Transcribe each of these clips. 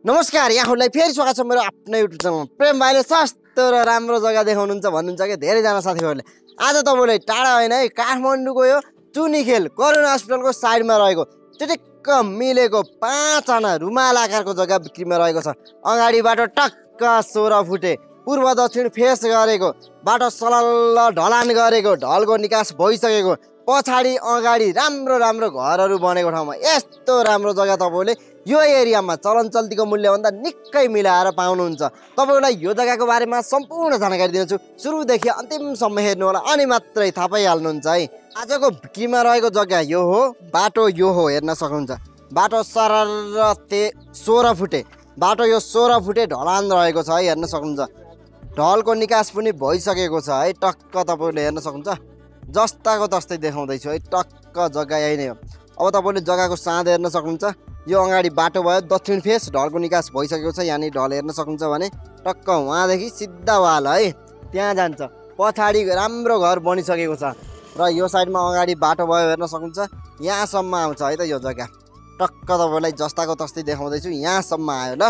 नमस्कार, यहाँहरूलाई फेरि स्वागत छ मेरो आफ्नो युट्युब च्यानलमा। प्रेम भाइले सस्तो र राम्रो जग्गा देखाउनुहुन्छ भन्नुहुन्छ कि धेरैजना साथीहरूले। आज तपाईँलाई टाढा होइन है, काठमाडौँको यो चुनीखेल करुणा हस्पिटलको साइडमा रहेको चिटिक्क मिलेको 5 आना रुमाल आकारको जग्गा बिक्रीमा रहेको छ। अगाडिबाट टक्क 16 फुटे पूर्व दक्षिण फेस गरेको, बाटो सलल्ल ढलान गरेको, ढलको निकास भइसकेको, पछाडि अगाडि राम्रो राम्रो घरहरू बनेको ठाउँमा यस्तो राम्रो जग्गा तपाईँले यो एरियामा चलन चल्तीको मूल्यभन्दा निकै मिलाएर पाउनुहुन्छ। तपाईँलाई यो जग्गाको बारेमा सम्पूर्ण जानकारी दिन्छु, सुरुदेखि अन्तिमसम्म हेर्नु होला अनि मात्रै थाहा पाइहाल्नुहुन्छ है। आजको बिक्रीमा रहेको जग्गा यो हो, बाटो यो हो, हेर्न सक्नुहुन्छ। बाटो सरर 16 फुटे बाटो, यो 16 फुटे ढलान रहेको छ है, हेर्न सक्नुहुन्छ। ढलको निकास पनि भइसकेको छ है, टक्क तपाईँले हेर्न सक्नुहुन्छ। जस्ताको तस्तै देखाउँदैछु है, टक्क जग्गा यही नै हो। अब तपाईँले जग्गाको साँध हेर्न सक्नुहुन्छ। यो अगाडि बाटो भयो दक्षिण फेस, ढलको निकास भइसकेको छ, यानि ढल हेर्न सक्नुहुन्छ भने टक्क वहाँदेखि सिधा वाल है त्यहाँ जान्छ। पछाडि राम्रो घर बनिसकेको छ र यो साइडमा अगाडि बाटो भयो, हेर्न सक्नुहुन्छ। यहाँसम्म आउँछ है त यो जग्गा, टक्क तपाईँलाई जस्ताको तस्तै देखाउँदैछु। यहाँसम्म आयो ल।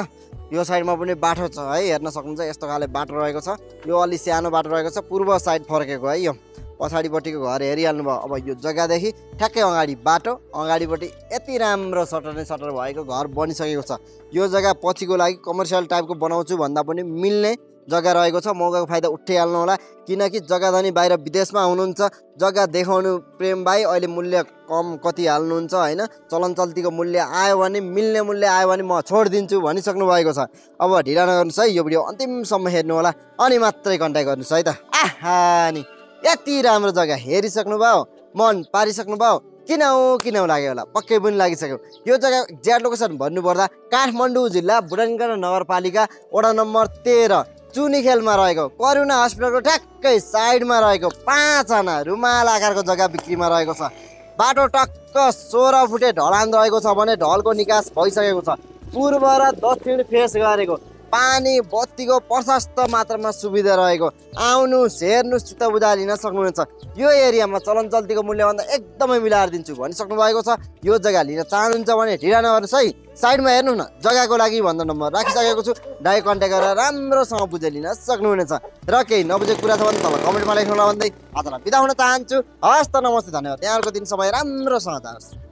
यो साइडमा पनि बाटो छ है, हेर्न सक्नुहुन्छ। यस्तो खाले बाटो रहेको छ। यो अलि सानो बाटो रहेको छ, पूर्व साइड फर्केको है। यो पछाडिपट्टिको घर हेरिहाल्नु भयो। अब यो जग्गादेखि ठ्याक्कै अगाडि बाटो, अगाडिपट्टि यति राम्रो सटर नै सटर भएको घर बनिसकेको छ। यो जग्गा पछिको लागि कमर्सियल टाइपको बनाउँछु भन्दा पनि मिल्ने जग्गा रहेको छ। मौकाको फाइदा उठाइहाल्नु होला, किनकि जग्गा धनी बाहिर विदेशमा हुनुहुन्छ। जग्गा देखाउनु प्रेम भाइ अहिले मूल्य कम कति हाल्नुहुन्छ होइन, चलन चल्तीको मूल्य आयो भने, मिल्ने मूल्य आयो भने म छोडिदिन्छु भनिसक्नु भएको छ। अब ढिला नगर्नुहोस् है, यो भिडियो अन्तिमसम्म हेर्नु होला अनि मात्रै कन्ट्याक्ट गर्नुहोस् है त। आहा नि यति राम्रो जग्गा हेरिसक्नु भयो, मन पारिसक्नु भयो, किन लाग्यो होला, पक्कै पनि लागिसक्यो। यो जग्गा एक्ज्याक्ट लोकेसन भन्नुपर्दा काठमाडौँ जिल्ला बुढानगढ नगरपालिका वडा नम्बर 13 चुनीखेलमा रहेको करुणा हस्पिटलको ठ्याक्कै साइडमा रहेको 5 आना रुमाल आकारको जग्गा बिक्रीमा रहेको छ। बाटो टक्क 16 फुटे ढलान रहेको छ भने ढलको निकास भइसकेको छ। पूर्व र दक्षिण फेस गरेको, पानी बत्तीको प्रशस्त मात्रामा सुविधा रहेको। आउनुहोस्, हेर्नुहोस्, चित्त बुझा लिन सक्नुहुन्छ। यो एरियामा चलन चल्तीको मूल्यभन्दा एकदमै मिलाएर दिन्छु भनिसक्नु भएको छ। यो जग्गा लिन चाहनुहुन्छ भने ढिला नगर्नुहोस् है, साइडमा हेर्नु न, जग्गाको लागि भन्दा नम्बर राखिसकेको छु, डाइरेक्ट कन्ट्याक्ट गरेर राम्रोसँग बुझे लिन सक्नुहुनेछ। र केही नबुझेको कुरा छ भने तल कमेन्टमा लेख्नु होला भन्दै आजलाई बिदा हुन चाहन्छु। हस् त, नमस्ते, धन्यवाद। यहाँहरूको दिन समय राम्रोसँग जाओस्।